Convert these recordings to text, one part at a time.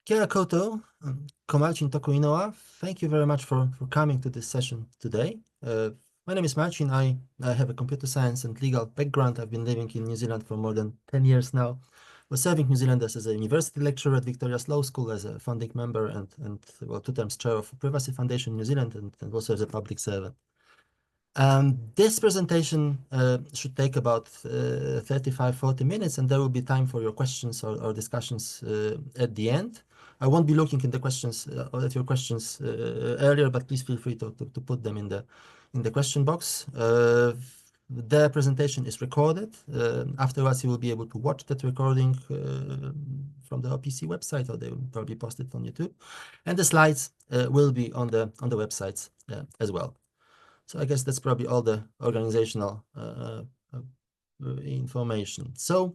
Kia ora koutou, Marcin Inoa. Thank you very much for coming to this session today. My name is Marcin. I have a computer science and legal background. I've been living in New Zealand for more than 10 years now. Was serving New Zealanders as a university lecturer at Victoria's Law School, as a founding member and well, 2 times chair of Privacy Foundation New Zealand, and also as a public servant. This presentation should take about 35-40 minutes, and there will be time for your questions or discussions at the end. I won't be looking in the questions at your questions earlier, but please feel free to put them in the question box. The presentation is recorded. Afterwards, you will be able to watch that recording from the OPC website, or they will probably post it on YouTube. And the slides will be on the websites as well. So I guess that's probably all the organizational information. So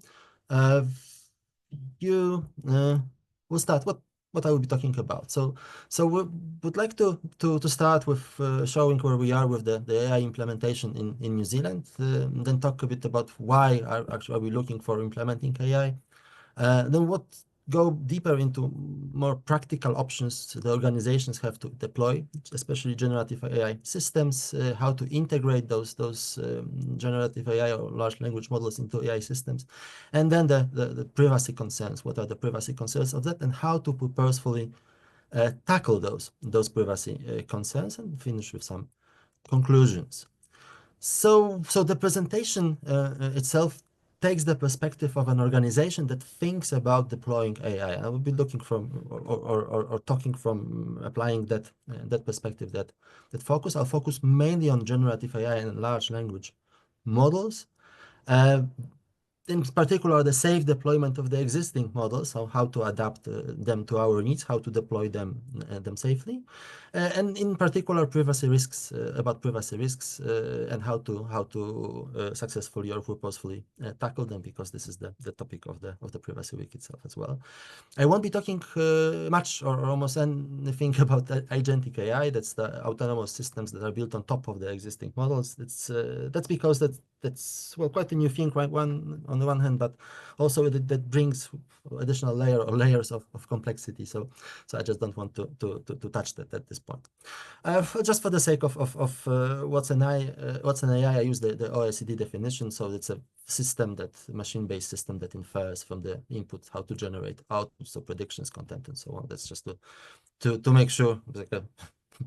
we'll start what I will be talking about. So we would like to start with showing where we are with the AI implementation in New Zealand. Then talk a bit about why are we looking for implementing AI. Then go deeper into more practical options the organizations have to deploy, especially generative AI systems, how to integrate those generative AI or large language models into AI systems, and then the privacy concerns. What are the privacy concerns of that, and how to purposefully tackle those privacy concerns, and finish with some conclusions. So the presentation itself takes the perspective of an organization that thinks about deploying AI. I will be looking from or talking from applying that perspective, that focus. I'll focus mainly on generative AI and large language models. In particular, the safe deployment of the existing models, so how to adapt them to our needs, how to deploy them safely, and in particular, privacy risks, and how to successfully or purposefully tackle them, because this is the topic of the Privacy Week itself as well. I won't be talking much or almost anything about agentic AI. That's the autonomous systems that are built on top of the existing models. That's because that's well, quite a new thing, right? On the one hand, but also that brings additional layers of complexity. So I just don't want to touch that at this point. Just for the sake of what's an AI, I use the OECD definition. So it's a machine-based system that infers from the input how to generate outputs, so predictions, content, and so on. That's just to make sure, like a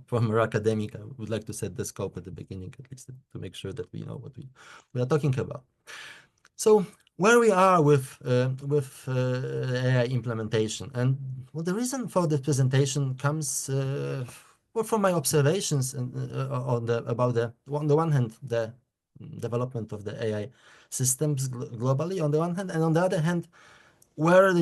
former academic, I would like to set the scope at the beginning, at least, to make sure that we know what we are talking about. So where we are with AI implementation, and well, the reason for the presentation comes well, from my observations and on the one hand, the development of the AI systems globally on the one hand, and on the other hand, what's the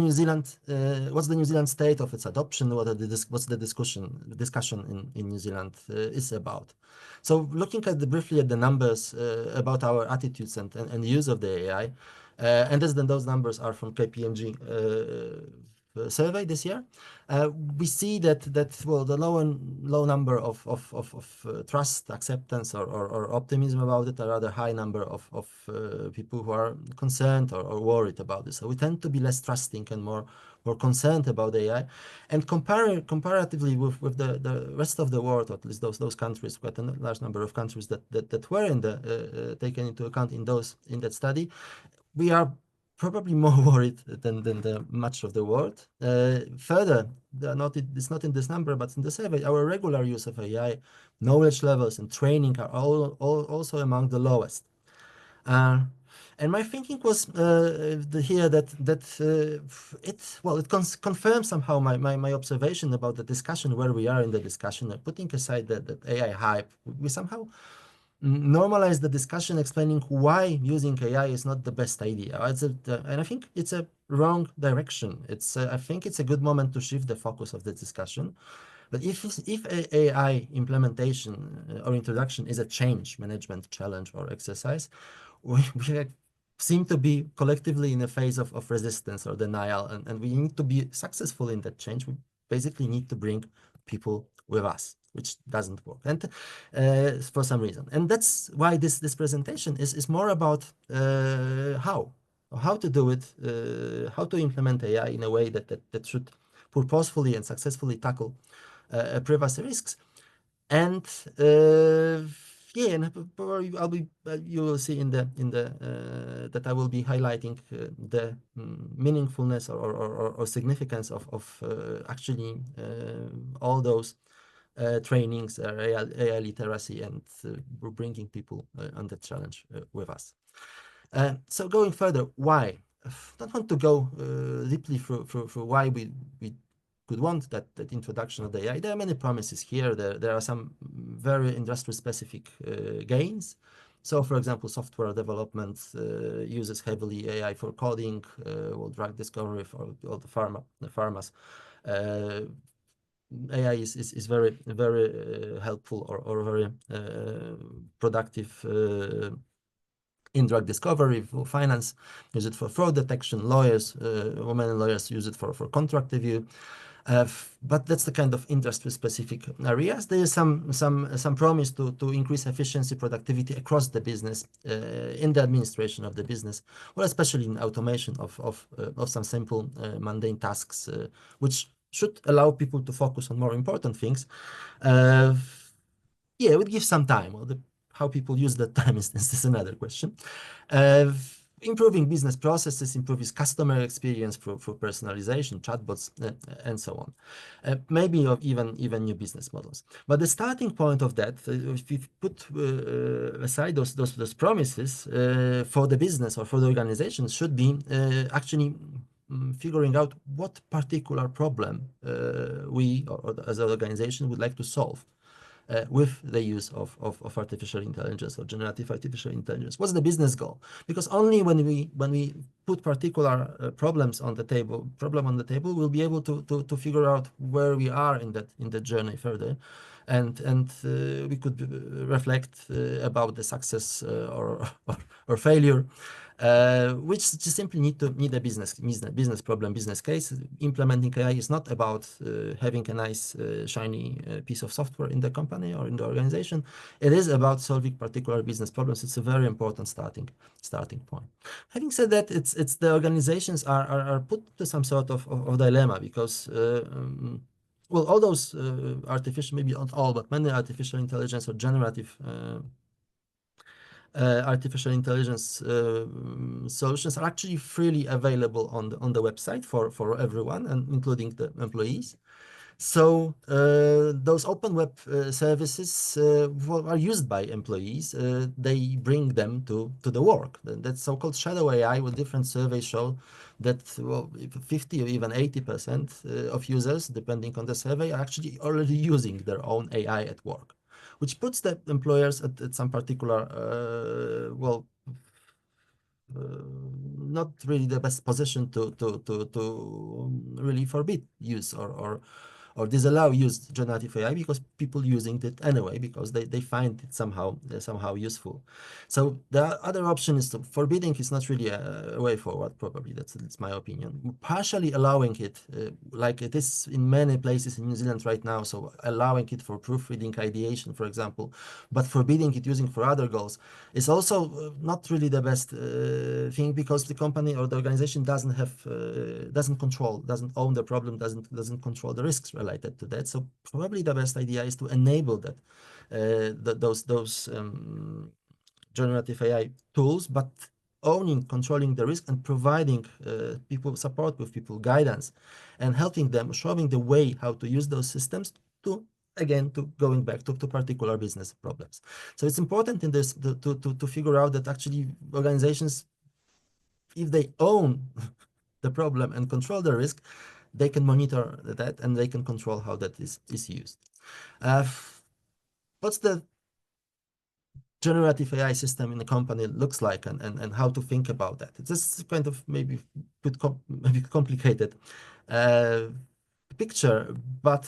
New Zealand state of its adoption? What's the discussion in New Zealand is about? So looking briefly at the numbers about our attitudes and use of the AI, and those numbers are from KPMG survey this year. We see that well, the low number of trust, acceptance, or optimism about it, a rather high number of people who are concerned or worried about this. So we tend to be less trusting and more concerned about AI, and comparatively with the rest of the world, or at least those countries, quite a large number of countries that were taken into account in that study, we are probably more worried than the much of the world. Further, it's not in this number, but in the survey, our regular use of AI, knowledge levels and training are also among the lowest. And my thinking was here that it confirms somehow my observation about the discussion, where we are in the discussion, putting aside the AI hype. We somehow normalize the discussion, explaining why using AI is not the best idea. And I think it's a wrong direction. I think it's a good moment to shift the focus of the discussion. But if AI implementation or introduction is a change management challenge or exercise, we seem to be collectively in a phase of resistance or denial, and we need to be successful in that change. We basically need to bring people with us, which doesn't work, and for some reason. And that's why this presentation is more about how to do it, how to implement AI in a way that should purposefully and successfully tackle privacy risks. And yeah, and probably I'll be you will see in the that I will be highlighting the meaningfulness or significance of actually all those trainings, AI literacy, and we're bringing people on the challenge with us. So going further, why? I don't want to go deeply through why we could want that introduction of the AI. There are many promises here. There are some very industry-specific gains. So, for example, software development uses heavily AI for coding, or drug discovery for all the pharmas. AI is very helpful or very productive in drug discovery, for finance, use it for fraud detection, lawyers, many lawyers use it for contract review. But that's the kind of industry-specific areas. There is some promise to increase efficiency, productivity across the business, in the administration of the business, or especially in automation of some simple mundane tasks, which should allow people to focus on more important things. Yeah, it would give some time. Well, how people use that time is another question. Improving business processes, improves customer experience through personalization, chatbots, and so on. Maybe of even new business models. But the starting point of that, if we put aside those promises for the business or for the organization, should be actually figuring out what particular problem we or as an organization would like to solve. With the use of artificial intelligence or generative artificial intelligence. What's the business goal? Because only when we put particular problems on the table, we'll be able to figure out where we are in that journey further, and we could reflect about the success or failure. Which just simply need a business problem, business case. Implementing AI is not about having a nice shiny piece of software in the company or in the organization. It is about solving particular business problems. It's a very important starting point. Having said that, it's the organizations are put to some sort of dilemma, because well, all those artificial, maybe not all, but many artificial intelligence or generative artificial intelligence solutions are actually freely available on the website for everyone, and including the employees. So those open web services are used by employees. They bring them to the work. That so-called shadow AI, with different surveys show that 50 or even 80% of users, depending on the survey, are actually already using their own AI at work, which puts the employers at some particular, not really the best position to really forbid use or disallow use generative AI, because people using it anyway, because they find it somehow useful. So the other option is forbidding is not really a way forward, probably. That's my opinion. Partially allowing it, like it is in many places in New Zealand right now, so allowing it for proofreading, ideation, for example, but forbidding it using for other goals is also not really the best thing, because the company or the organization doesn't own the problem, doesn't control the risks related to that. So probably the best idea is to enable that those generative AI tools, but controlling the risk and providing people support, with people guidance, and helping them, showing the way how to use those systems to going back to particular business problems. So it's important in this to figure out that actually organizations, if they own the problem and control the risk, they can monitor that and they can control how that is used. What's the generative AI system in the company looks like, and how to think about that? It's just kind of maybe complicated picture, but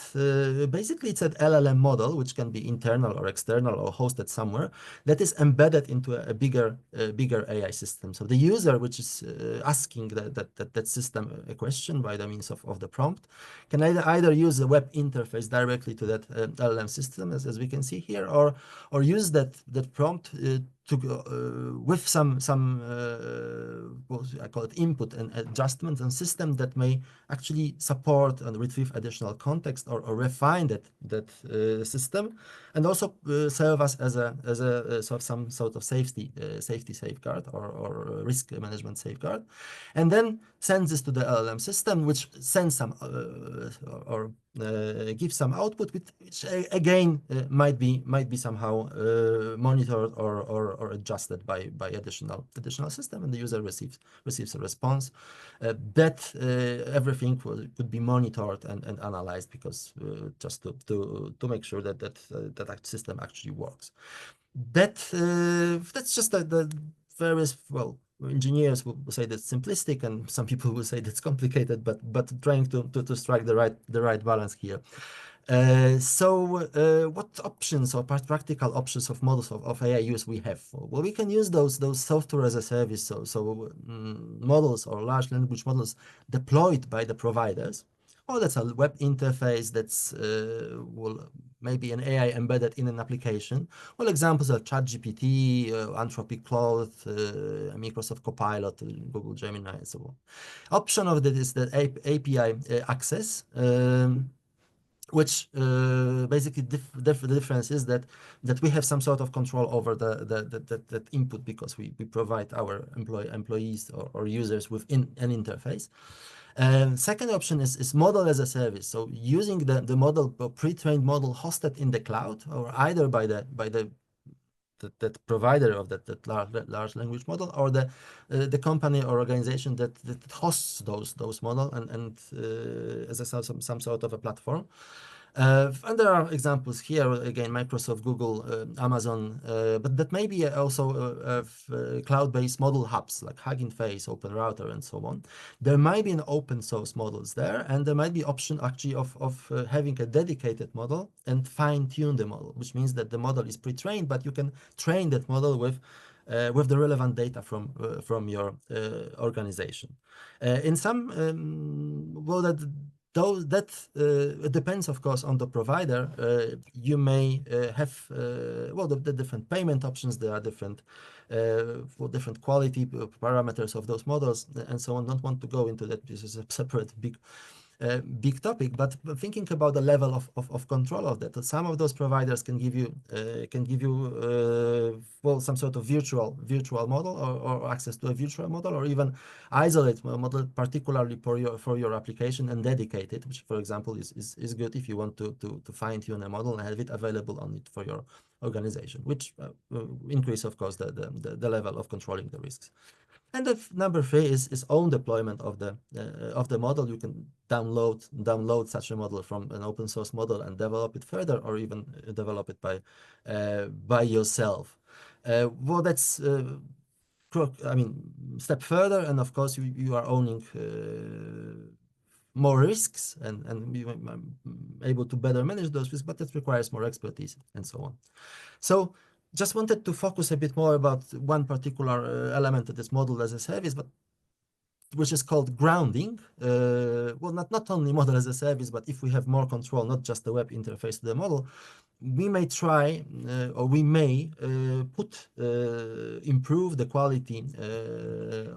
basically it's an LLM model, which can be internal or external or hosted somewhere, that is embedded into a bigger AI system. So the user, which is asking that system a question by the means of the prompt, can either use the web interface directly to that LLM system, as we can see here, or use that prompt with some what I call it input and adjustment and system that may actually support and retrieve additional context or refine that system, and also serve us as a sort of some sort of safety safeguard or risk management safeguard, and then sends this to the LLM system, which sends some or gives some output, which again might be somehow monitored or adjusted by additional system, and the user receives a response that everything could be monitored and analyzed, because just to make sure that system actually works. That's just the various, well, engineers will say that's simplistic, and some people will say that's complicated, but trying to strike the right balance here. What options or practical options of models of AI use we have? Well, we can use those software as a service, models or large language models deployed by the providers. Oh, that's a web interface, that's well, maybe an AI embedded in an application. Well, examples are ChatGPT, Anthropic Claude, Microsoft Copilot, Google Gemini, and so on. Option of that is the API access, which basically the difference is that we have some sort of control over that input, because we provide our employees or users with an interface. Second option is model as a service. So using the model, pre-trained model hosted in the cloud, or either by the provider of that large language model, or the company or organization that hosts those model, and as some sort of a platform. And there are examples here, again, Microsoft, Google, Amazon, but that may be also cloud-based model hubs like Hugging Face, Open Router, and so on. There might be an open source models there, and there might be option actually of having a dedicated model and fine-tune the model, which means that the model is pre-trained, but you can train that model with the relevant data from your organization. In some, well, that it depends, of course, on the provider. You may have well, the different payment options. There are different for different quality parameters of those models and so on. Don't want to go into that. This is a separate big topic, but thinking about the level of control of that, some of those providers can give you well, some sort of virtual model, or access to a virtual model, or even isolate a model particularly for your application and dedicate it, which, for example, is good if you want to fine-tune a model and have it available on it for your organization, which increase, of course, the level of controlling the risks. And number three is own deployment of the model. You can download such a model from an open source model and develop it further, or even develop it by yourself. Well, that's I mean, step further, and of course you are owning more risks and be able to better manage those risks, but it requires more expertise and so on. So just wanted to focus a bit more about one particular element of this model as a service, but which is called grounding. Well, not only model as a service, but if we have more control, not just the web interface to the model, we may try or we may improve the quality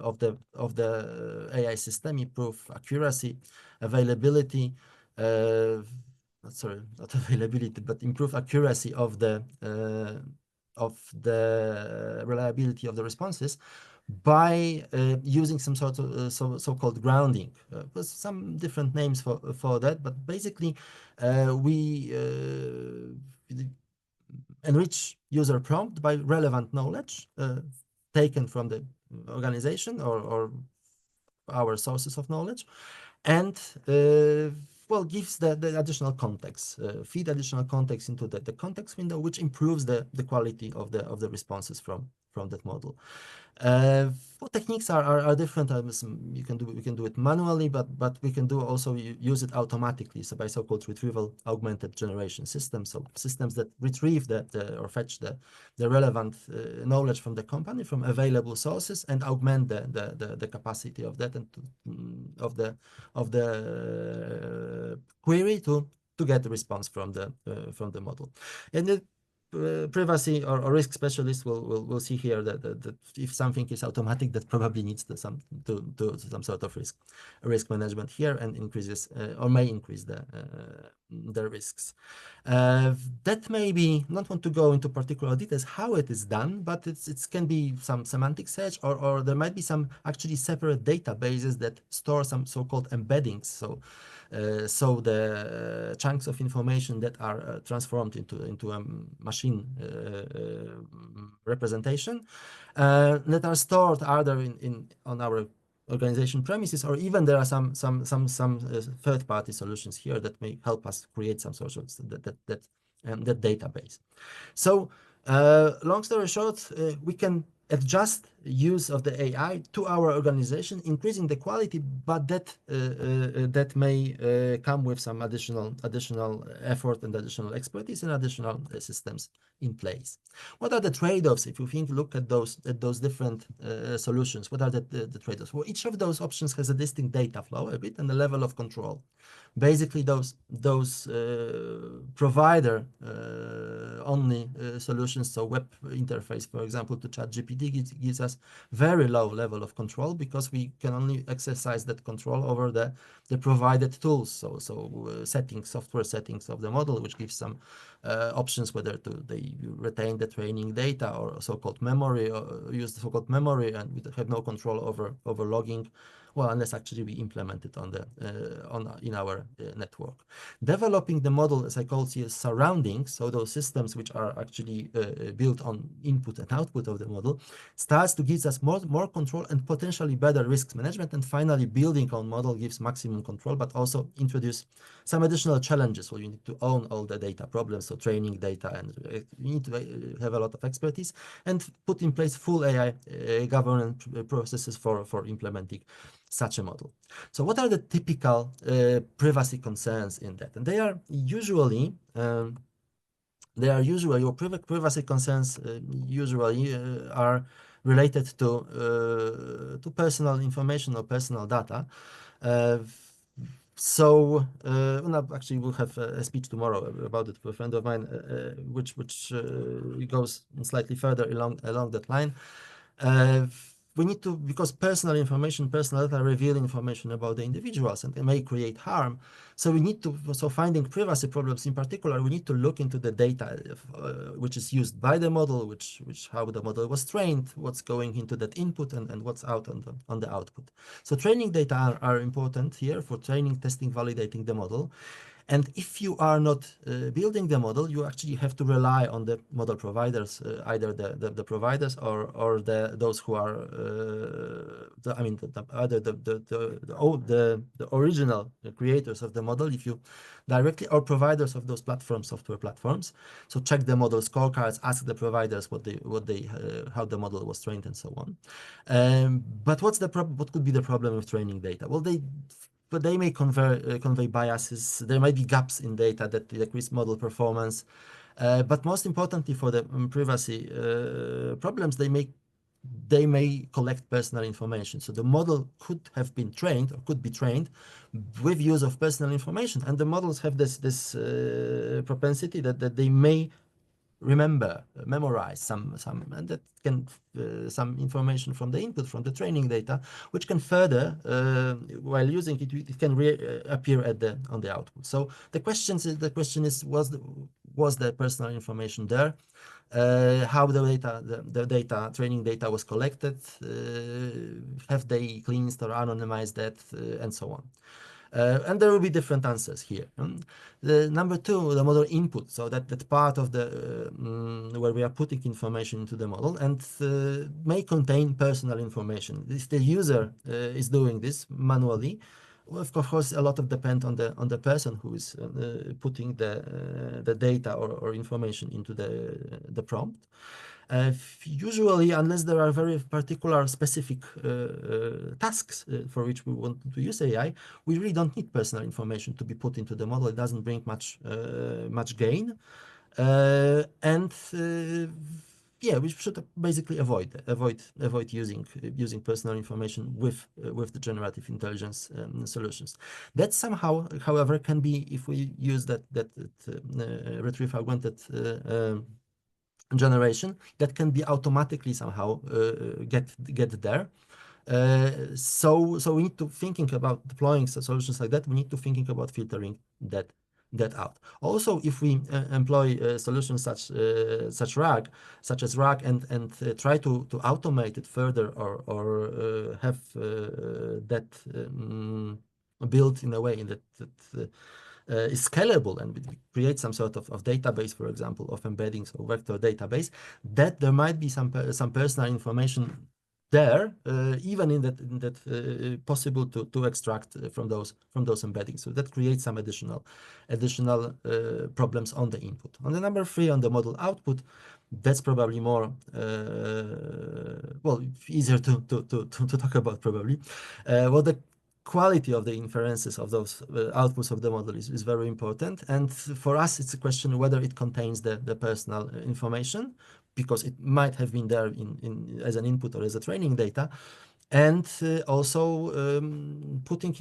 of the AI system, improve accuracy, availability. Sorry, not availability, but improve accuracy of the reliability of the responses by using some sort of so-called grounding. There's some different names for that, but basically we enrich user prompt by relevant knowledge taken from the organization or our sources of knowledge, and well, gives the additional context, feed additional context into the context window, which improves the quality of the responses from that model. Well, techniques are different. We can do it manually, but we can also use it automatically. So by so-called retrieval augmented generation systems, so systems that retrieve or fetch the relevant knowledge from the company from available sources and augment the capacity of that and of the query to get the response from the model. And privacy or risk specialists will see here that if something is automatic, that probably needs some sort of risk management here, and increases or may increase the risks. That may be, not want to go into particular details how it is done, but it can be some semantic search, or there might be some actually separate databases that store some so-called embeddings. So the chunks of information that are transformed into a machine representation that are stored either on our organization premises, or even there are some third-party solutions here that may help us create some sort of that database. So long story short, we can adjust use of the AI to our organization, increasing the quality, but that may come with some additional effort and additional expertise and additional systems in place. What are the trade-offs if you look at those different solutions? What are the trade-offs? Well, each of those options has a distinct data flow a bit and a level of control. Basically, those provider only solutions, so web interface, for example, to ChatGPT gives us very low level of control, because we can only exercise that control over the provided tools. So software settings of the model, which gives some options whether they retain the training data or so-called memory, or use the so-called memory, and we have no control over logging. Well, unless actually we implement it in our network. Developing the model, as I call it, surroundings, so those systems which are actually built on input and output of the model, starts to give us more control and potentially better risk management. And finally, building on model gives maximum control, but also introduce some additional challenges. So you need to own all the data problems, so training data, and you need to have a lot of expertise and put in place full AI governance processes for implementing such a model. So what are the typical privacy concerns in that? And they are usually your privacy concerns usually are related to personal information or personal data. Actually, we'll have a speech tomorrow about it with a friend of mine, which goes slightly further along that line. We need to, because personal data reveal information about the individuals and it may create harm. So we need to, finding privacy problems in particular, we need to look into the data which is used by the model, how the model was trained, what's going into that input, and what's out on the output. So training data are important here for training, testing, validating the model. And if you are not building the model, you actually have to rely on the model providers, either the providers or those who are the original creators of the model, if you directly, or providers of those software platforms. So check the model scorecards, ask the providers how the model was trained, and so on. But what could be the problem with training data? Well, they may convey biases. There might be gaps in data that decrease model performance. But most importantly, for the privacy problems, they may collect personal information. So the model could have been trained, or could be trained, with use of personal information. And the models have this propensity that they may memorize some, and that can some information from the input, from the training data, which can further, while using it, it can appear on the output. So the question is, was the personal information there? How the training data was collected? Have they cleansed or anonymized that, and so on? And there will be different answers here. Number two, the model input. So that part of the where we are putting information into the model, and may contain personal information. If the user is doing this manually, well, of course, a lot of depend on the person who is putting the data or information into the prompt. Usually, unless there are very particular specific tasks for which we want to use AI, we really don't need personal information to be put into the model. It doesn't bring much gain, yeah, we should basically avoid using personal information with the generative intelligence solutions. That somehow, however, can be, if we use that retrieve augmented generation that can be automatically somehow get there. So we need to thinking about deploying solutions like that. We need to thinking about filtering that out. Also, if we employ solutions such as RAG and try to automate it further or have that built in a way that is scalable and we create some sort of database, for example, of embeddings or vector database, that there might be some personal information there, even in that possible to extract from those embeddings. So that creates some additional problems on the input. On the number three, on the model output, that's probably more well, easier to talk about probably. Well, the quality of the inferences of those outputs of the model is very important. And for us, it's a question whether it contains the personal information, because it might have been there as an input or as a training data. And also putting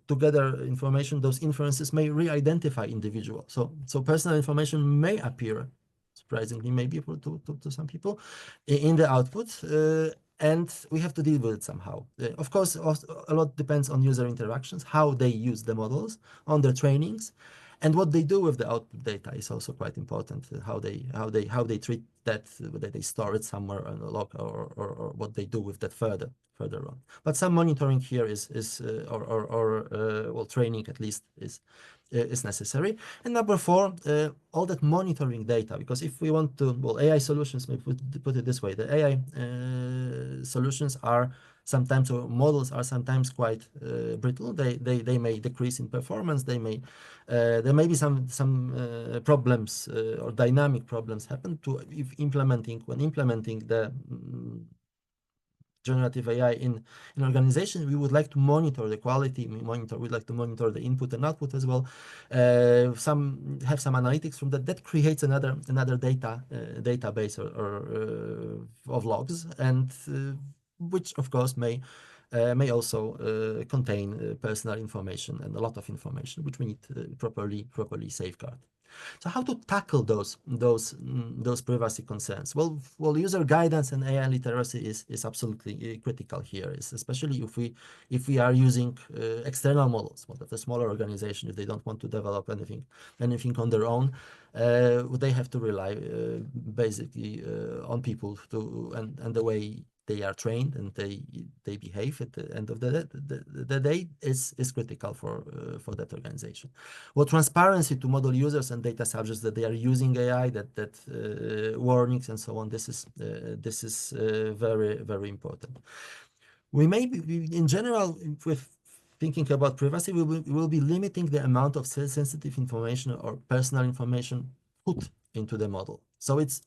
together information, those inferences may re-identify individual. So personal information may appear, surprisingly, maybe to some people, in the output. And we have to deal with it somehow. Of course, a lot depends on user interactions, how they use the models on their trainings, and what they do with the output data is also quite important. How they treat that, whether they store it somewhere on a log or what they do with that further on. But some monitoring here well, training at least is necessary. And number four, all that monitoring data, because if we want to, well, AI solutions, maybe put it this way, the AI solutions are sometimes, or models are sometimes quite brittle. They may decrease in performance. There may be some problems or dynamic problems happen when implementing the generative AI in organization. We would like to monitor the quality. We'd like to monitor the input and output as well. Have some analytics from that. That creates another database or of logs, and which of course may also contain personal information and a lot of information, which we need to properly safeguard. So how to tackle those privacy concerns? Well, user guidance and AI literacy is absolutely critical here, especially if we are using external models. Well, that's a smaller organization. If they don't want to develop anything on their own, they have to rely basically on people and the way they are trained and they behave at the end of the day is critical for that organization. Well, transparency to model users and data subjects that they are using AI, that warnings and so on. This is very important. We may be, in general, with thinking about privacy, we will be limiting the amount of sensitive information or personal information put into the model. So it's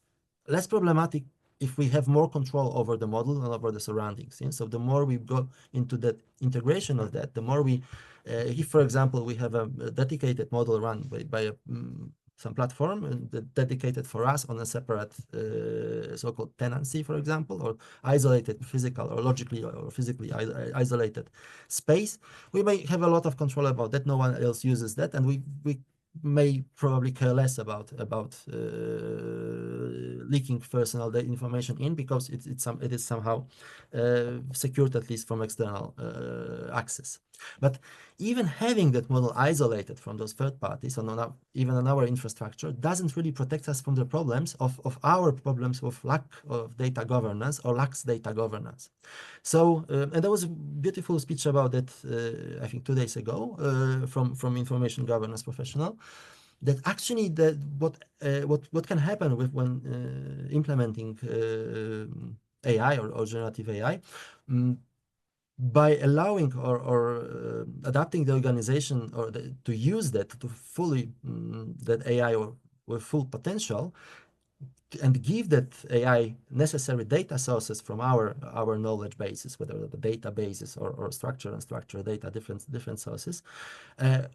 less problematic if we have more control over the model and over the surroundings. Yeah? So the more we go into that integration of that, the more we, if for example, we have a dedicated model run by some platform dedicated for us on a separate so-called tenancy, for example, or isolated physical or logically or physically isolated space, we may have a lot of control about that. No one else uses that, and we may probably care less about leaking personal information in, because it is somehow secured, at least from external access. But even having that model isolated from those third parties, even on our infrastructure, doesn't really protect us from the problems of our problems with lack of data governance or lax data governance. So, and there was a beautiful speech about that, I think 2 days ago, from information governance professional, that actually what can happen when implementing AI or generative AI, by allowing or adapting the organization to use that to fully that AI with full potential, and give that AI necessary data sources from our knowledge bases, whether the databases or unstructured data, different sources,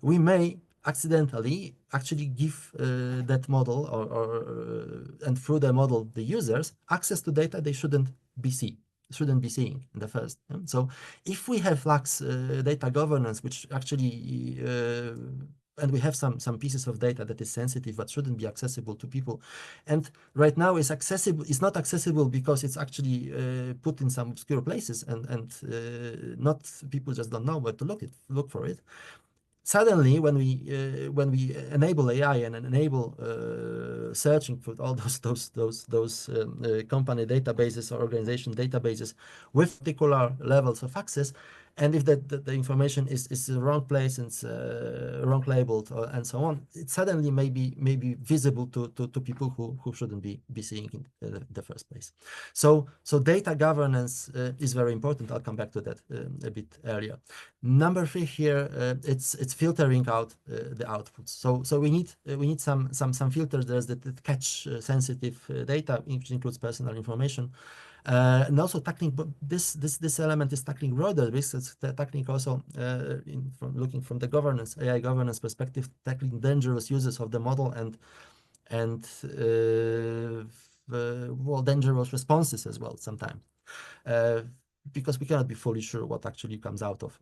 we may accidentally actually give that model and through the model the users access to data they shouldn't be seeing in the first. So if we have lax data governance, which actually and we have some pieces of data that is sensitive but shouldn't be accessible to people. And right now it's not accessible because it's actually put in some obscure places, and not people just don't know where to look for it. Suddenly, when we enable AI and enable searching for all those company databases or organization databases with particular levels of access, and if the information is the wrong place and wrong labeled and so on, it suddenly may be visible to people who shouldn't be seeing it in the first place. So data governance is very important. I'll come back to that a bit earlier. Number three here, it's filtering out the outputs. So we need some filters that catch sensitive data, which includes personal information. And also tackling, but this element is tackling broader risks. It's tackling also, looking from the AI governance perspective, tackling dangerous uses of the model and dangerous responses as well sometimes. Because we cannot be fully sure what actually comes out of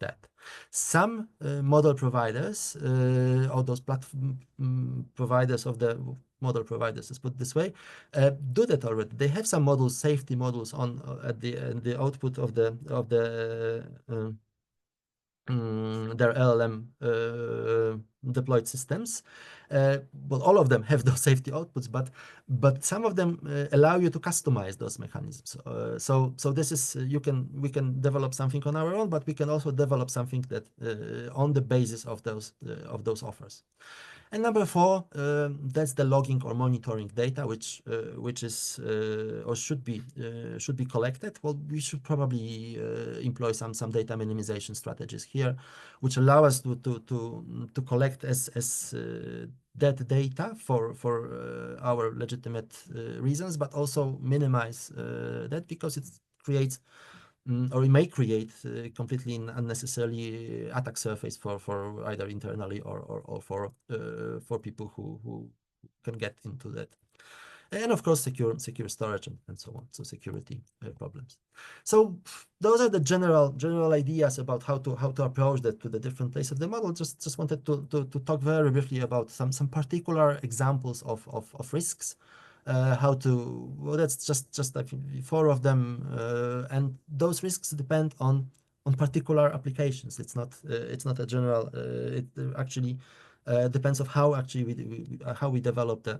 that. Some model providers, or those platform providers of the model providers, let's put it this way, do that already. They have some models, safety models on at the output of their LLM deployed systems. Well, all of them have those safety outputs, but some of them allow you to customize those mechanisms. So this is we can develop something on our own, but we can also develop something that on the basis of those offers. And number four, that's the logging or monitoring data, which is or should be collected. Well, we should probably employ some data minimization strategies here, which allow us to collect as that data for our legitimate reasons, but also minimize that because it creates or it may create completely unnecessarily attack surface for either internally or for people who can get into that. And of course, secure storage and so on. So security problems. So those are the general ideas about how to approach that to the different places of the model. Just wanted to talk very briefly about some particular examples of risks. Well, that's just I think four of them, and those risks depend on particular applications. It's not a general. It actually depends on how actually how we develop the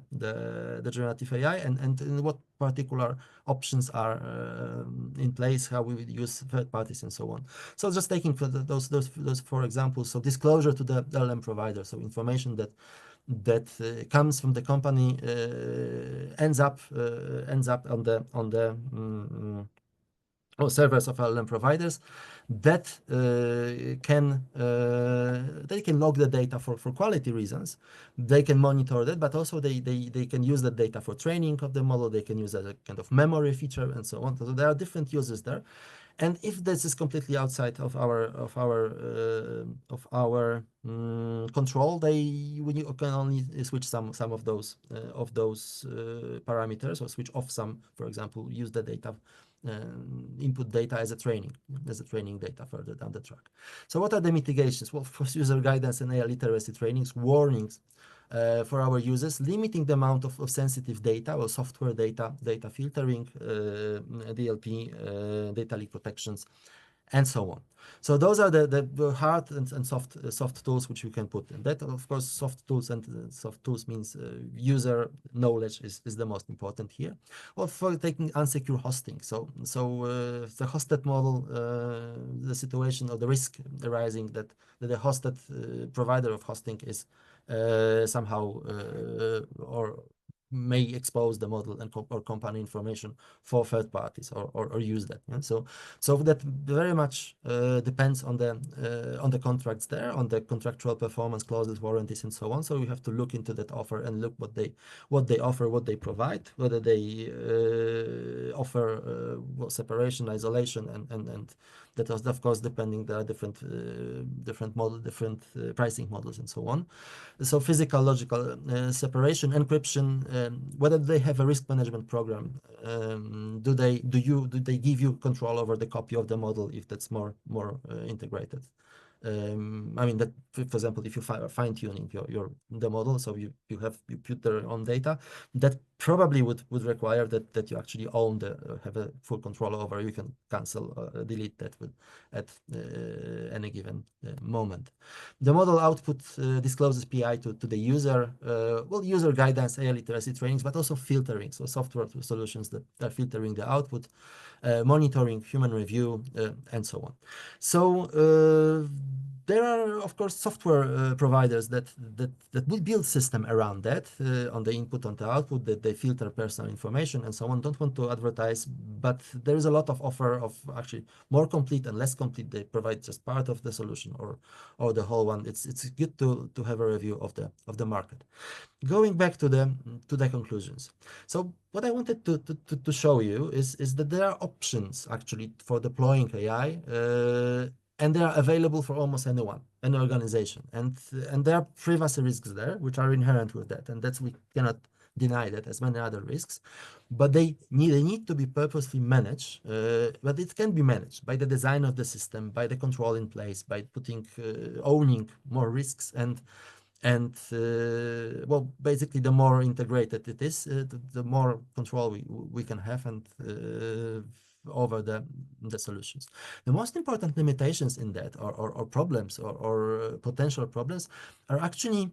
generative AI and in what particular options are in place, how we use third parties and so on. So just taking for those four examples. So disclosure to the LLM provider, so information that comes from the company ends up on the servers of LLM providers that they can log the data for quality reasons. They can monitor that, but also they can use the data for training of the model. They can use as a kind of memory feature and so on. So there are different uses there. And if this is completely outside of our control, we can only switch some of those parameters, or switch off some. For example, use the data, input data as a training data further down the track. So what are the mitigations? Well, for user guidance and AI literacy trainings, warnings for our users, limiting the amount of sensitive data or software data filtering, DLP, data leak protections, and so on. So those are the hard and soft tools which you can put in. That, of course, soft tools means user knowledge is the most important here. Or for taking unsecure hosting. So the hosted model, the situation or the risk arising that the hosted provider of hosting is somehow or may expose the model and or company information for third parties or use that. Yeah? So that very much depends on the contracts there, on the contractual performance clauses, warranties, and so on. So you have to look into that offer and look what they offer, what they provide, whether they offer separation, isolation, and that was, of course, depending. There are different model, different pricing models, and so on. So physical, logical separation, encryption, whether they have a risk management program. Do they give you control over the copy of the model if that's more integrated? I mean that, for example, if you fine tuning your the model, so you put their own data, that probably would require that you actually own have a full control over. You can cancel, delete that at any given moment. The model output discloses PI to the user, well, user guidance, AI literacy trainings, but also filtering, so software solutions that are filtering the output, monitoring, human review, and so on. So there are, of course, software providers that will build system around that, on the input, on the output, that they filter personal information and so on. Don't want to advertise, but there is a lot of offer of actually more complete and less complete. They provide just part of the solution or the whole one. It's good to have a review of the market. Going back to the conclusions. So what I wanted to show you is that there are options actually for deploying AI, and they are available for almost anyone, any organization, and there are privacy risks there which are inherent with that, and that's, we cannot deny that, as many other risks, but they need to be purposely managed, but it can be managed by the design of the system, by the control in place, by putting owning more risks, and well, basically the more integrated it is, the more control we can have and over the solutions. The most important limitations in that, or problems, or potential problems, are actually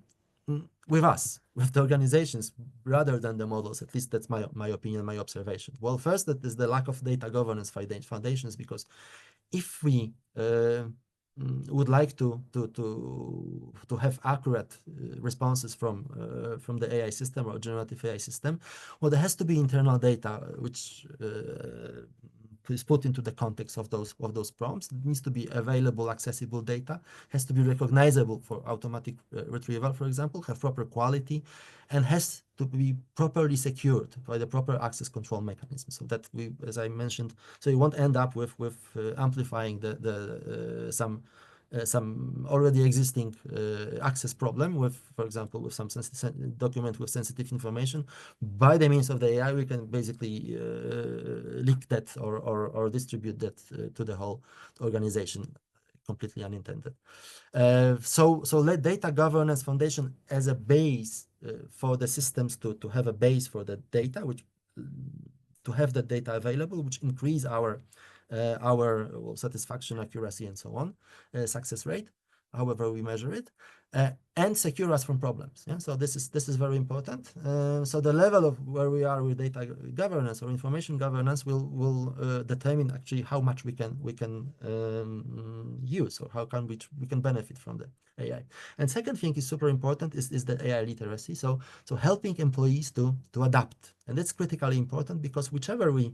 with us, with the organizations, rather than the models. At least that's my opinion, my observation. Well, first, that is the lack of data governance foundations, because if we would like to have accurate responses from the AI system or generative AI system, well, there has to be internal data which is put into the context of those prompts. It needs to be available, accessible data, has to be recognizable for automatic retrieval, for example, have proper quality, and has to be properly secured by the proper access control mechanism, so that we, as I mentioned, so you won't end up with amplifying some already existing access problem with, for example, with some document with sensitive information. By the means of the AI, we can basically leak that or distribute that to the whole organization, completely unintended. So let data governance foundation as a base for the systems to have a base for the data, which to have the data available, which increase our well, satisfaction, accuracy, and so on, success rate, however we measure it, and secure us from problems. Yeah? So this is very important. So the level of where we are with data governance or information governance will determine actually how much we can use, or how can we can benefit from the AI. And second thing is super important is the AI literacy. So helping employees to adapt, and that's critically important, because whichever we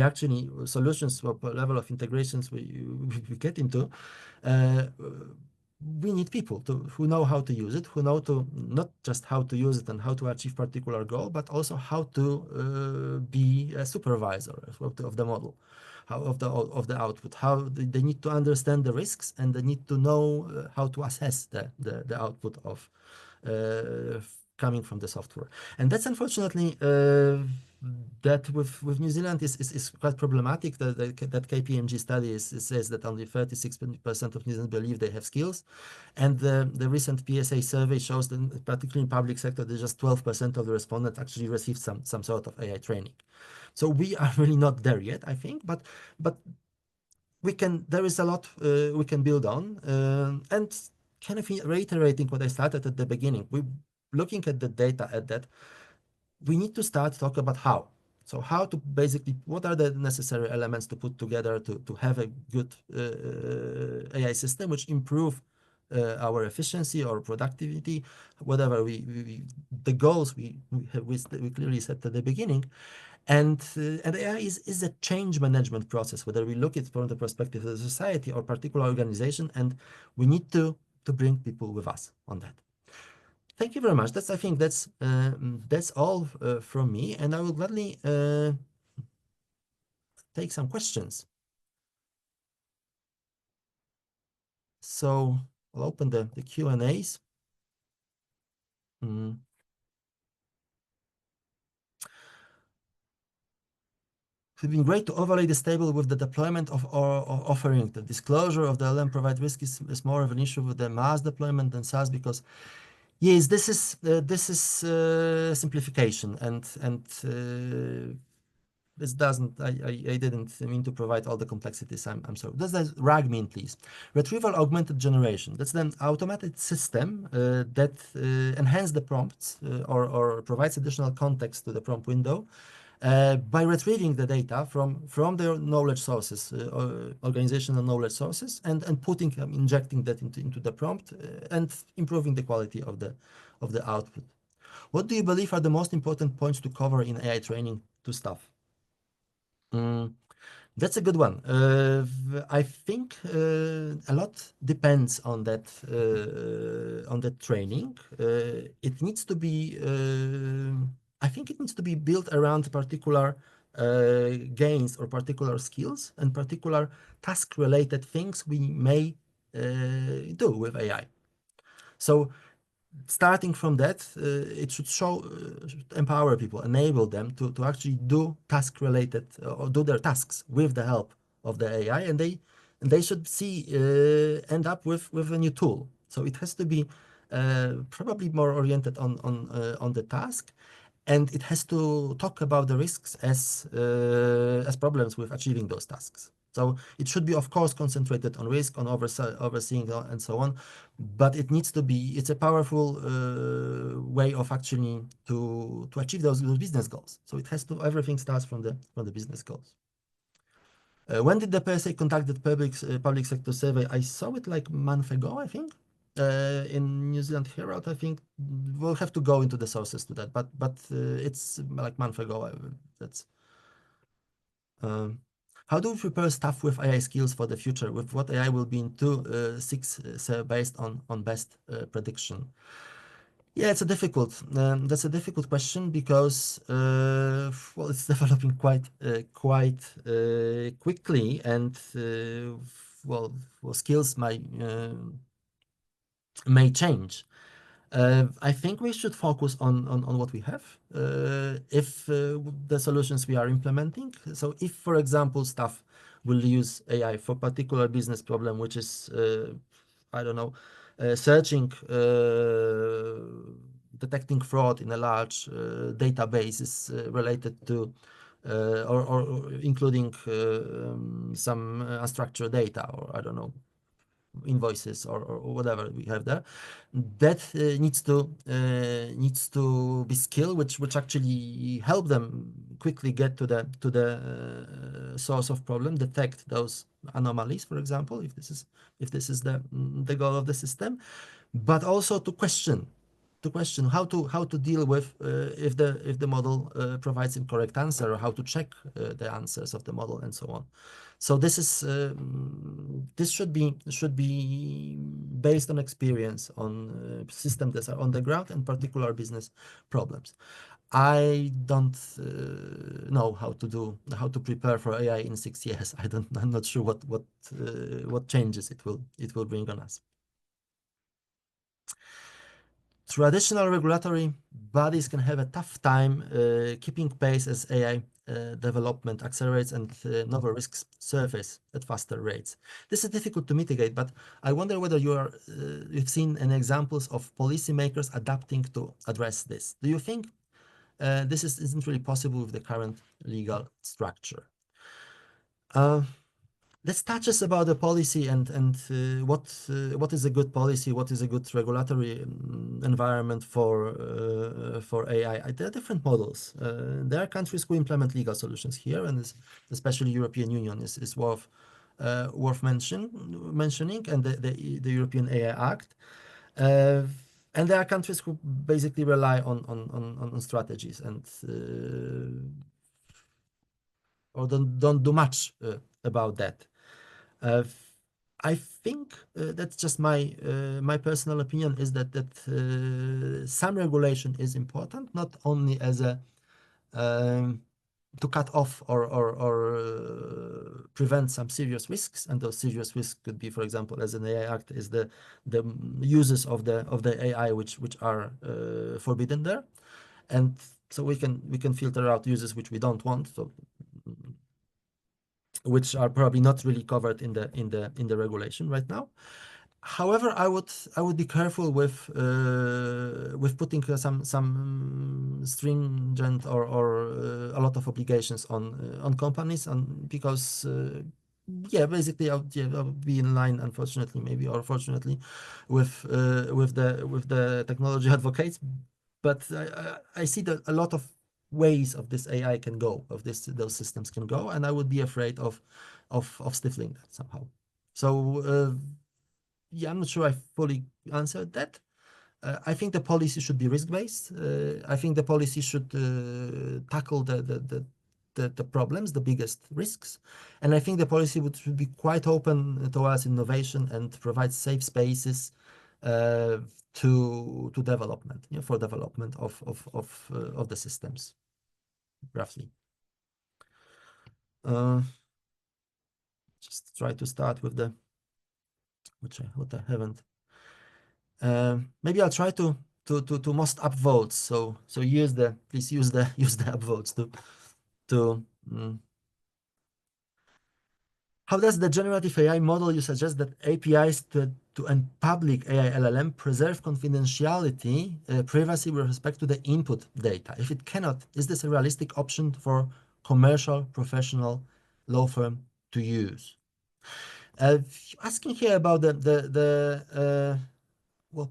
actually solutions or level of integrations we get into, we need people who know how to use it, who know to not just how to use it and how to achieve particular goal, but also how to be a supervisor of the model, how of the output, how they need to understand the risks, and they need to know how to assess the output of coming from the software. And that's unfortunately that with New Zealand is quite problematic. That KPMG study says that only 36% of New Zealanders believe they have skills, and the recent PSA survey shows that, particularly in public sector, there's just 12% of the respondents actually received some sort of AI training. So we are really not there yet, I think, but there is a lot we can build on, and kind of reiterating what I started at the beginning. We looking at the data at that, we need to start talk about how. So how to basically, what are the necessary elements to put together to have a good AI system which improve our efficiency or productivity, whatever the goals we clearly set at the beginning. And AI is a change management process, whether we look at it from the perspective of the society or particular organization, and we need to bring people with us on that. Thank you very much. I think that's all from me, and I will gladly take some questions. So I'll open the Q&As. It would be great to overlay this table with the deployment of offering. The disclosure of the LM provide risk is more of an issue with the mass deployment than SaaS because yes, this is simplification and this doesn't. I didn't mean to provide all the complexities. I'm sorry. Does that RAG mean, please? Retrieval augmented generation. That's an automated system that enhance the prompts or provides additional context to the prompt window by retrieving the data from their knowledge sources, organizational knowledge sources, and putting injecting that into the prompt and improving the quality of the output. What do you believe are the most important points to cover in AI training to staff? Mm, that's a good one. I think a lot depends on that training. It needs to be. I think it needs to be built around particular gains or particular skills and particular task-related things we may do with AI. So starting from that, it should empower people, enable them to actually do task related or do their tasks with the help of the AI, and they should end up with a new tool. So it has to be probably more oriented on the task, and it has to talk about the risks as problems with achieving those tasks. So it should be, of course, concentrated on risk, on overseeing, and so on. But it needs to be. It's a powerful way of actually to achieve those business goals. So it has to. Everything starts from the business goals. When did the PSA conduct the public sector survey? I saw it like a month ago, I think. In New Zealand Herald, I think we'll have to go into the sources to that, but it's like a month ago. That's how do we prepare staff with AI skills for the future? With what AI will be in 2, 6 based on best prediction? Yeah, it's a that's a difficult question because well, it's developing quite quickly, and well, skills may change. I think we should focus on what we have. If the solutions we are implementing, so if, for example, staff will use AI for particular business problem, which is, I don't know, searching, detecting fraud in a large databases related to, or including some unstructured data, or I don't know, invoices or whatever we have there, that needs to be skill which actually help them quickly get to the source of problem, detect those anomalies, for example, if this is the goal of the system, but also to question how to deal with if the model provides incorrect answer, or how to check the answers of the model, and so on. So this should be based on experience, on systems that are on the ground and particular business problems. I don't know how to prepare for AI in 6 years. I'm not sure what changes it will bring on us. Traditional regulatory bodies can have a tough time keeping pace as AI development accelerates and novel risks surface at faster rates. This is difficult to mitigate, but I wonder whether you've seen any examples of policymakers adapting to address this. Do you think this isn't really possible with the current legal structure? Let's touch us about the policy and what is a good policy, what is a good regulatory environment for AI. There are different models. There are countries who implement legal solutions here, and especially European Union is worth mentioning, and the European AI Act. And there are countries who basically rely on strategies and or don't do much about that. I think that's just my personal opinion is that some regulation is important, not only as a to cut off or prevent some serious risks, and those serious risks could be, for example, as an AI Act, is the uses of the AI which are forbidden there, and so we can filter out uses which we don't want. So which are probably not really covered in the regulation right now. However, I would be careful with putting some stringent or a lot of obligations on companies, and because yeah, basically I would be in line, unfortunately, maybe, or fortunately, with the technology advocates. But I see that a lot of ways of this AI can go, of those systems can go, and I would be afraid of stifling that somehow. So yeah, I'm not sure I fully answered that. I think the policy should be risk-based. I think the policy should tackle the problems, the biggest risks, and I think the policy should be quite open towards innovation and provide safe spaces uh, to development, for development of the systems, roughly. Uh, just try to start with what I haven't. Maybe I'll try to most upvotes. So please use the use the upvotes to how does the generative AI model you suggest that APIs to and public AI LLM preserve confidentiality, privacy with respect to the input data? If it cannot, is this a realistic option for commercial, professional, law firm to use? Asking here about the well,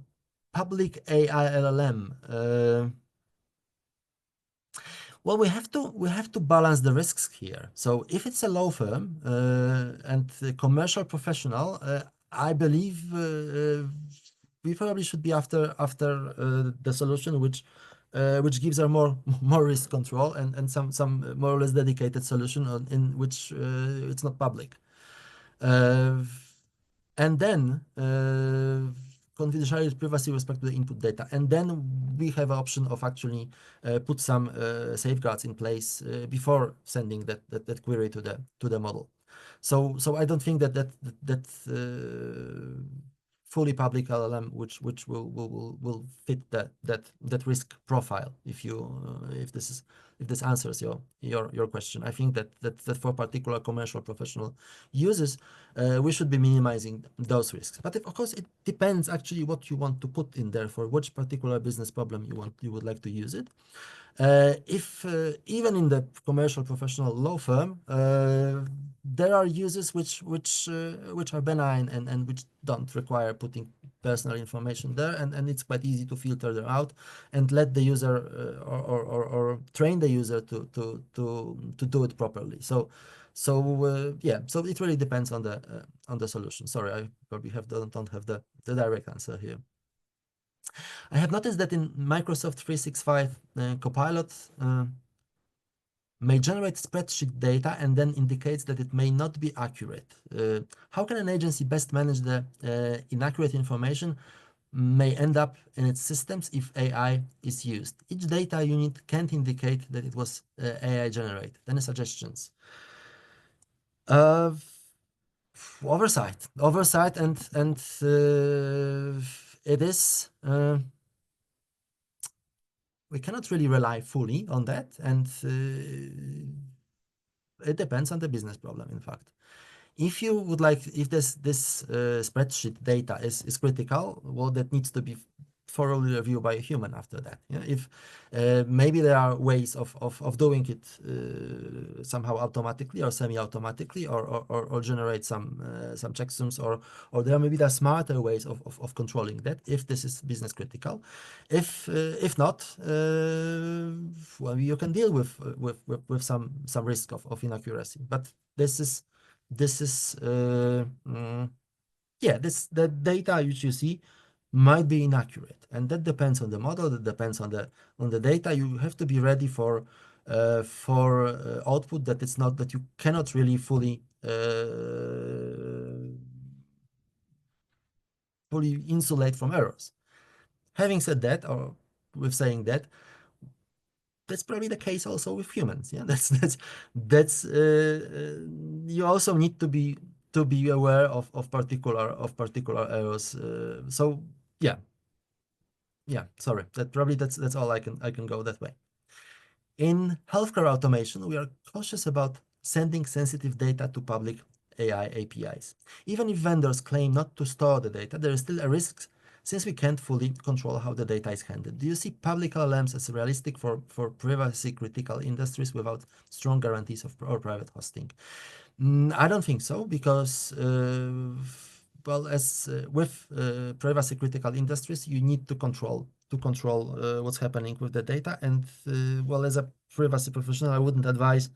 public AI LLM. Well, we have to balance the risks here. So if it's a law firm and a commercial professional, I believe we probably should be after the solution which gives her more risk control and some more or less dedicated solution in which it's not public. Uh, and then confidentiality, privacy, respect to the input data, and then we have an option of actually put some safeguards in place before sending that query to the model. So I don't think that fully public LLM, which will fit that risk profile. If this answers your question, I think that for particular commercial professional uses, we should be minimizing those risks. But of course, it depends actually what you want to put in there, for which particular business problem you would like to use it. If even in the commercial professional law firm, there are uses which are benign and which don't require putting personal information there, and it's quite easy to filter them out and let the user or train the user to do it properly. Yeah, so it really depends on the solution. Sorry, I probably don't have the direct answer here. I have noticed that in Microsoft 365 Copilot may generate spreadsheet data and then indicates that it may not be accurate. How can an agency best manage the inaccurate information may end up in its systems if AI is used? Each data unit can't indicate that it was AI generated. Any suggestions? Uh, Oversight, and it is. We cannot really rely fully on that, and it depends on the business problem, in fact. If you would like, if this spreadsheet data is critical, well, that needs to be thoroughly reviewed by a human after that. Yeah? If maybe there are ways of doing it somehow automatically or semi-automatically, or generate some checksums, or there are smarter ways of controlling that if this is business critical. If not, well, you can deal with some risk of inaccuracy. But this is yeah, the data which you see might be inaccurate, and that depends on the model, that depends on the data. You have to be ready for output that you cannot really fully insulate from errors. Having said that, or with saying that, that's probably the case also with humans. Yeah, that's you also need to be aware of particular errors. So yeah. Sorry, that's all I can go that way. In healthcare automation, we are cautious about sending sensitive data to public AI APIs. Even if vendors claim not to store the data, there is still a risk since we can't fully control how the data is handled. Do you see public LLMs as realistic for privacy critical industries without strong guarantees of or private hosting? I don't think so because, well, as with privacy critical industries, you need to control what's happening with the data. And well, as a privacy professional, I wouldn't advise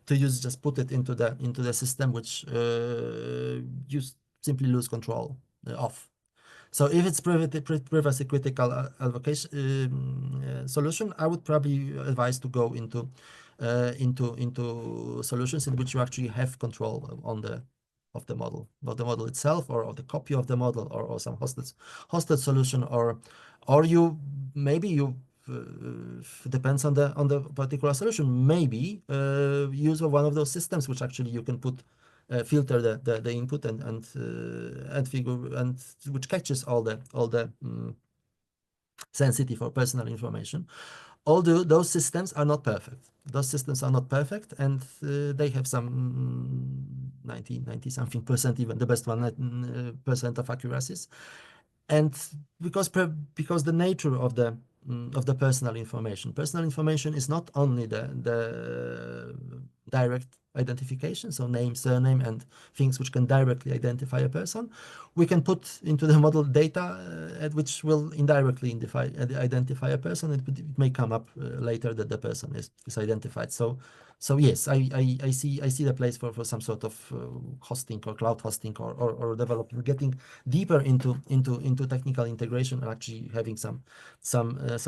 to use just put it into the system, which you simply lose control of. So if it's privacy critical solution, I would probably advise to go into solutions in which you actually have control on the model itself, or of the copy of the model, or some hosted solution, or you maybe you depends on the particular solution. Maybe use of one of those systems which actually you can put filter the input and figure, and which catches all the sensitive or personal information. Although those systems are not perfect. Those systems are not perfect, and they have some 90 something percent, even the best one, percent of accuracies. And because the nature of the personal information is not only the direct identification, so name, surname, and things which can directly identify a person, we can put into the model data which will indirectly identify a person. It may come up later that the person is identified. So yes, I see the place for some sort of hosting or cloud hosting, or developing, getting deeper into technical integration, and actually having some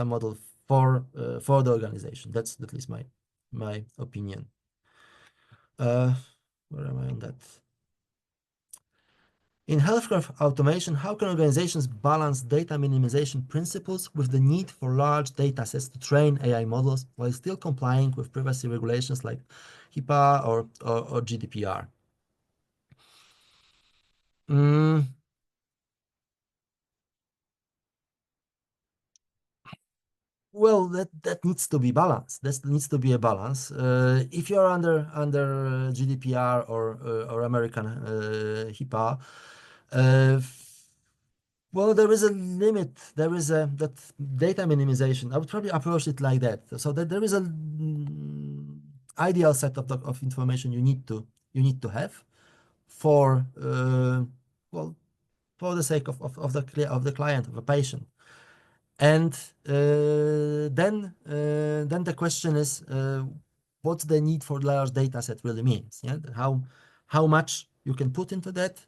model for the organization. That's at least my opinion. Where am I on that? In healthcare automation, how can organizations balance data minimization principles with the need for large data sets to train AI models while still complying with privacy regulations like HIPAA or GDPR? Mm, well, that needs to be balanced. That needs to be a balance. If you're under GDPR or American HIPAA, uh, well, there is a limit. There is a that data minimization. I would probably approach it like that, so that there is a ideal set of information you need to have for well, for the sake of the client, of a patient. And then the question is, what the need for large data set really means. Yeah, how much you can put into that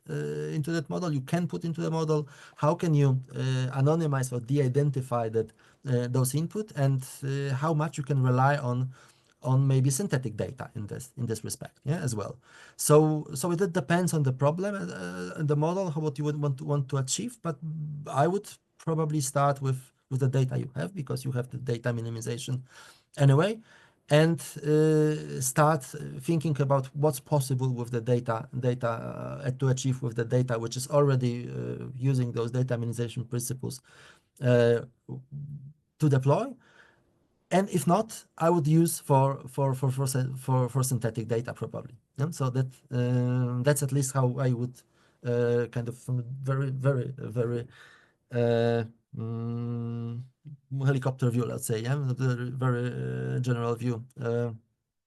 model. You can put into the model. How can you anonymize or de-identify those input, and how much you can rely on maybe synthetic data in this respect, yeah, as well. So it depends on the problem and the model, what you would want to achieve. But I would probably start with the data you have, because you have the data minimization anyway, and start thinking about what's possible with the data to achieve with the data which is already using those data minimization principles uh, to deploy. And if not, I would use for synthetic data probably. Yeah? So that's at least how I would kind of, from a very very very uh, mm, helicopter view, let's say, yeah, a very very general view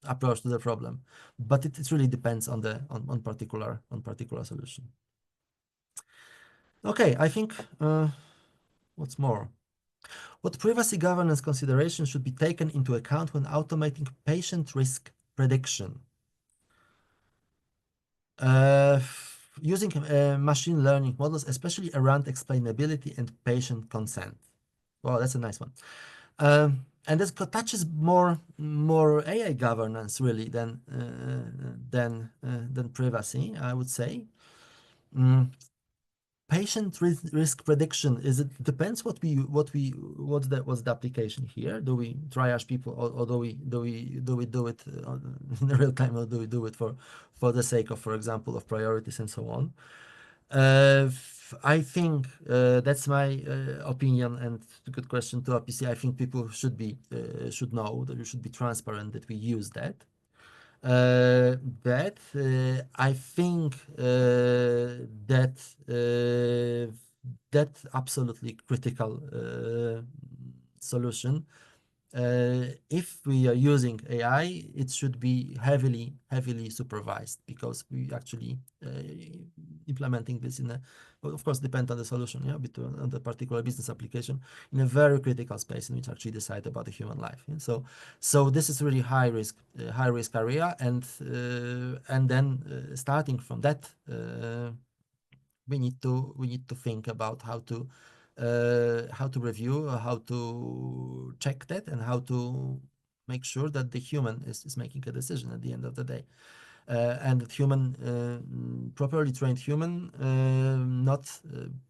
approach to the problem. But it really depends on particular solution. Okay, I think what's more. What privacy governance considerations should be taken into account when automating patient risk prediction? Uh, Using machine learning models, especially around explainability and patient consent. Well, that's a nice one. And this touches more AI governance really than privacy, I would say. Mm, Patient risk prediction, is it depends what's the application here. Do we triage people, or do we do it in real time, or do we do it for the sake of, for example, of priorities and so on? I think that's my opinion, and a good question to RPC. I think people should know that you should be transparent that we use that. But I think that that absolutely critical solution. If we are using AI, it should be heavily supervised because we actually implementing this in a, well, of course, depend on the solution, yeah, between on the particular business application in a very critical space in which actually decide about the human life. Yeah? So this is really high risk area, and then starting from that. We need to think about how to review, how to check that, and how to make sure that the human is making a decision at the end of the day, and that properly trained human, not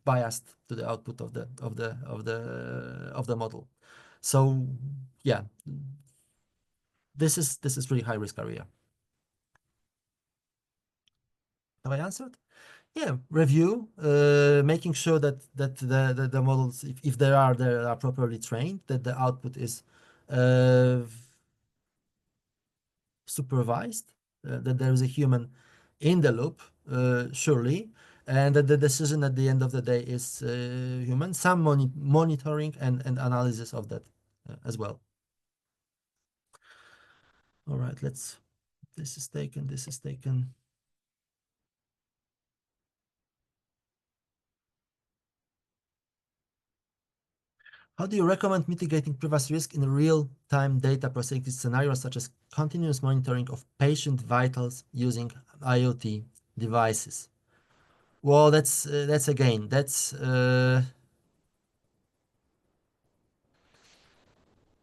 biased to the output of the model. So yeah, this is really high risk area. Have I answered? Yeah, review, making sure that the models, if they are properly trained, that the output is uh, supervised, that there is a human in the loop, surely, and that the decision at the end of the day is human. Some monitoring and analysis of that as well. All right, let's. This is taken. This is taken. How do you recommend mitigating privacy risk in real-time data processing scenarios such as continuous monitoring of patient vitals using IoT devices? Well, that's again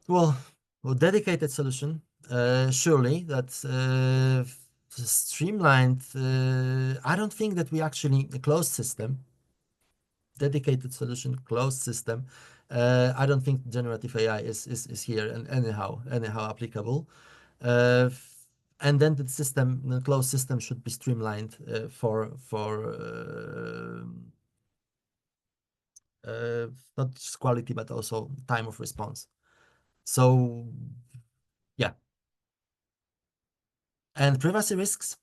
well, a dedicated solution. Surely that's streamlined. I don't think that we actually a closed system, dedicated solution, closed system. I don't think generative AI is here and anyhow applicable. Uh, and then the closed system should be streamlined for not just quality but also time of response. So yeah, and privacy risks.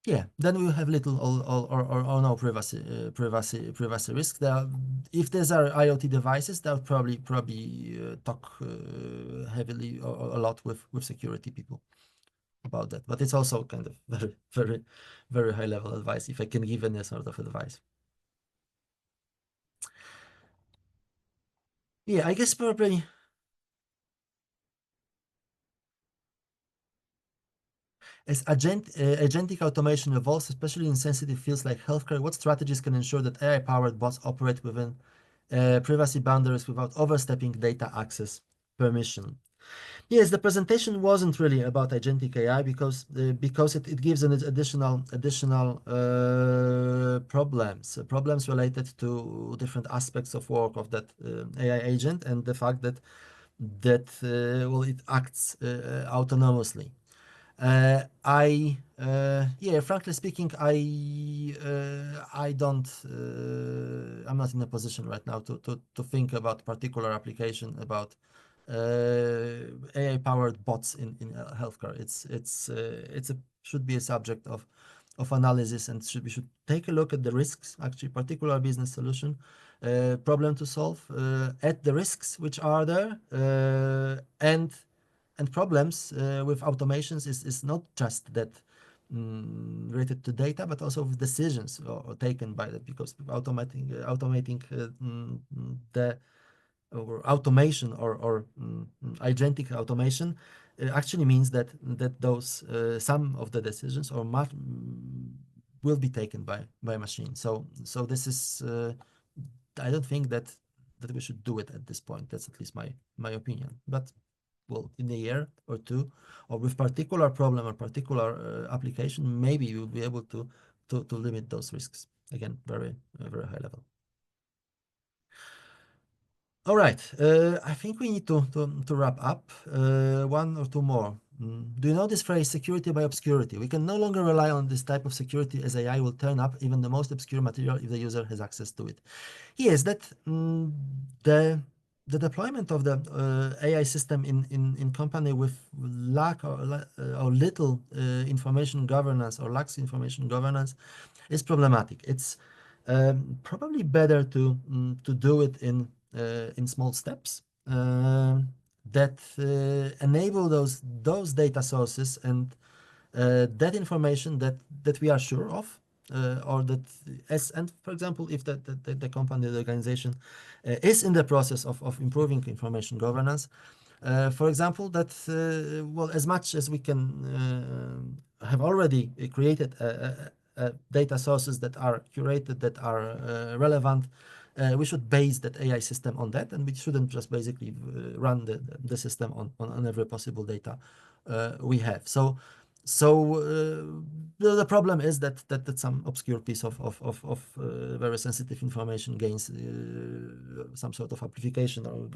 Yeah, then we have little or no privacy risk. If these are IoT devices, they'll probably talk heavily or a lot with security people about that. But it's also kind of very high level advice if I can give any sort of advice. Yeah, I guess probably as agentic automation evolves, especially in sensitive fields like healthcare, what strategies can ensure that AI-powered bots operate within privacy boundaries without overstepping data access permission? Yes, the presentation wasn't really about agentic AI because it gives an additional problems related to different aspects of work of that AI agent and the fact that well it acts autonomously. Yeah, frankly speaking, I don't, I'm not in a position right now to think about particular application about AI-powered bots in healthcare. It's a should be a subject of analysis and we should take a look at the risks, actually, particular business solution, problem to solve, at the risks which are there, and problems with automations is not just that related to data, but also with decisions or taken by that because automating the or automation or agentic automation actually means that those some of the decisions or will be taken by machine. So this is I don't think that we should do it at this point. That's at least my opinion. But well, in a year or two, or with particular problem or particular application, maybe you'll be able to limit those risks. Again, very high level. All right, I think we need to wrap up. One or two more. Do you know this phrase, security by obscurity? We can no longer rely on this type of security as AI will turn up even the most obscure material if the user has access to it. Yes, that the the deployment of the AI system in company with lack or little information governance or lacks information governance is problematic. It's probably better to do it in small steps that enable those data sources and that information that we are sure of, or that as and for example, if the company, the organization is in the process of improving information governance, for example, that well, as much as we can have already created data sources that are curated, that are relevant, we should base that AI system on that, and we shouldn't just basically run the system on every possible data we have. The problem is that some obscure piece of very sensitive information gains some sort of amplification or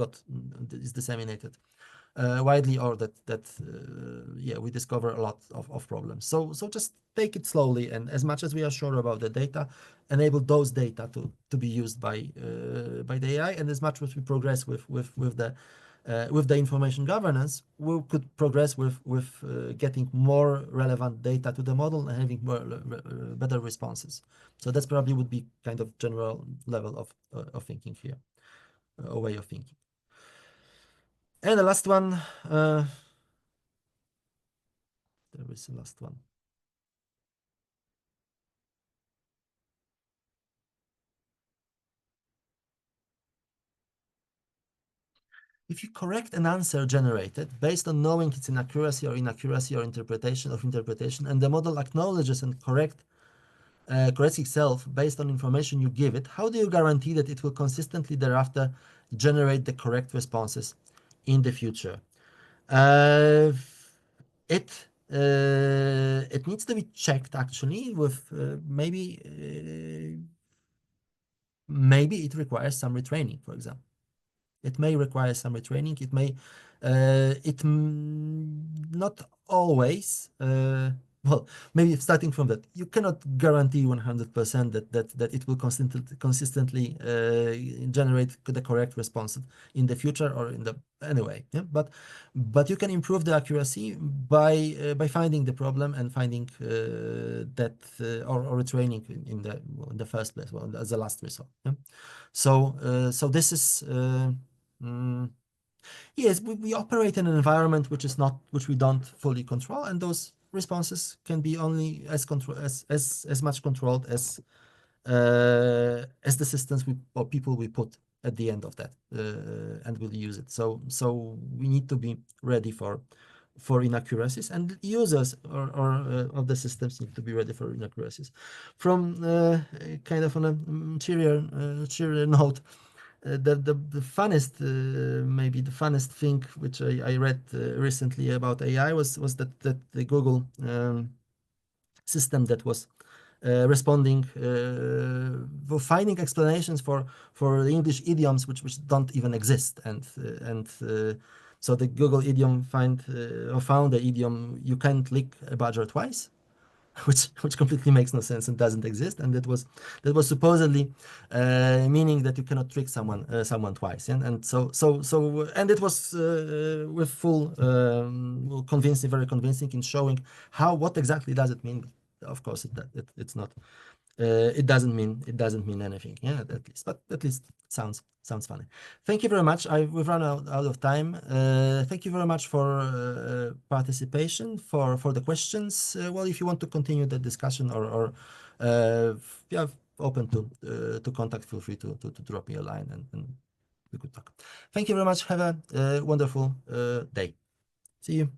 is disseminated widely, or yeah, we discover a lot of problems. So just take it slowly, and as much as we are sure about the data, enable those data to be used by the AI, and as much as we progress with the information governance, we could progress with getting more relevant data to the model and having better responses. So that's probably would be kind of general level of thinking here, a way of thinking. And the last one, there is the last one. If you correct an answer generated based on knowing its inaccuracy or interpretation of interpretation, and the model acknowledges and corrects itself based on information you give it, how do you guarantee that it will consistently thereafter generate the correct responses in the future? Uh, it needs to be checked actually with maybe it requires some retraining, for example. It may require some retraining. It may, not always. Well, maybe starting from that, you cannot guarantee 100% that it will consistently generate the correct response in the future or in the anyway. Yeah? But you can improve the accuracy by finding the problem and finding that or retraining in the first place, well, as a last resort. Yeah? So this is. Mm, yes, we operate in an environment which we don't fully control, and those responses can be only as much controlled as the systems or people we put at the end of that, and will use it. So we need to be ready for inaccuracies, and users or of the systems need to be ready for inaccuracies. From kind of on a cheerier note, the funnest, maybe the funnest thing which I read recently about AI was that the Google system that was responding for finding explanations for the English idioms which don't even exist, and so the Google idiom found the idiom "you can't lick a badger twice," which completely makes no sense and doesn't exist, and that was supposedly meaning that you cannot trick someone twice, and it was with full convincing, very convincing in showing what exactly does it mean. Of course, it's not. It doesn't mean anything. Yeah, but at least sounds funny. Thank you very much. We've run out of time. Thank you very much for participation, for the questions. Well, if you want to continue the discussion or yeah, open to contact, feel free to drop me a line and we could talk. Thank you very much. Have a wonderful day. See you.